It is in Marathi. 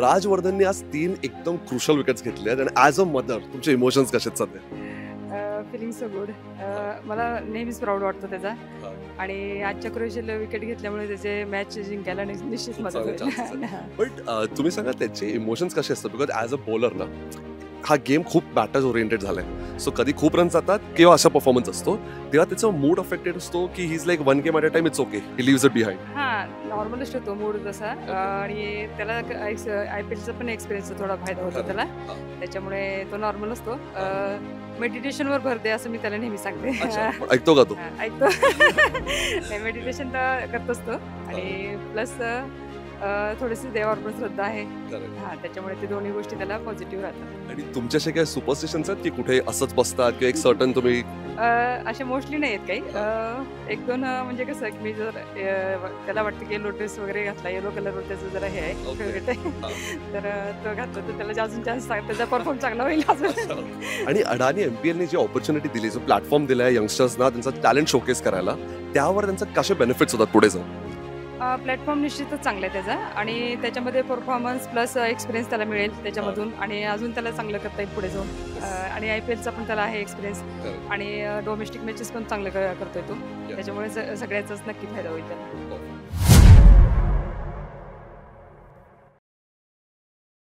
राजवर्धनने आज 3 एकदम क्रुशल विकेट्स घेतले आहेत आणि ॲज अ मदर तुमचे इमोशन्स कसे आहेत सध्या? Feeling so good. मला नेहमीच प्राऊड वाटतो त्याचा हां. आणि आजच्या क्रुशियल विकेट घेतल्यामुळे त्याचे मॅच जिंकायला निश्चित मदत होईल. बट तुम्ही सांगा त्याचे इमोशन्स कसे असतात? बिकॉज ॲज अ बॉलर ना हा गेम खूप बॅटर्स ओरिएंटेड झालाय. सो कधी खूप रन्स जातात किंवा असा परफॉर्मन्स असतो तेव्हा त्याचा मूड अफेक्टेड असतो की he is like one game at a time it's okay he leaves it behind. हां, नॉर्मलच होतो मूड तसा. आणि त्याला आय पी एलचा पण एक्सपिरियन्सचा थोडा फायदा होतो खरं. त्याला. हां. त्याच्यामुळे तो नॉर्मल असतो. मेडिटेशनवर भर दे असं मी त्याला नेहमी सांगते. अच्छा, ऐकतो का तो? ऐकतो. नाही, मेडिटेशन तर करतोच तो. आणि प्लस थोडीशी देवावर पण श्रद्धा आहे. हां, त्याच्यामुळे ते दोन्ही गोष्टी त्याला पॉझिटिव्ह राहतात. आणि तुमच्याशी काही सुपरस्टिशन्स आहेत की कुठे असंच बसतात किंवा एक सर्टन तुम्ही असे मोस्टली नाही आहेत काही. एक दोन म्हणजे कसं की मी जर त्याला वाटतं की येलो ड्रेस वगैरे घातला, येलो कलरवर त्याचं जरा हे आहे Okay. फेवरेट आहे. तर तो घातला तर त्याला अजून चान्स त्याचा परफॉर्म चांगला होईल अजून. आणि अडाणी एमपीएलने जी ऑपॉर्च्युनिटी दिली जो प्लॅटफॉर्म दिलाय यंगस्टर्सना त्यांचा टॅलेंट शोकेस करायला त्यावर त्यांचा कसे बेनिफिट्स होतात पुढे जाऊन? प्लॅटफॉर्म निश्चितच चांगला आहे त्याचा आणि त्याच्यामध्ये परफॉर्मन्स प्लस एक्सपिरियन्स त्याला मिळेल त्याच्यामधून आणि अजून त्याला चांगलं करता येईल पुढे जाऊन. आणि आय पी एलचा पण त्याला आहे एक्सपिरियन्स आणि डोमेस्टिक मॅचेस पण चांगले करतोय तो. त्याच्यामुळे सगळ्याचाच नक्की फायदा होईल त्याला.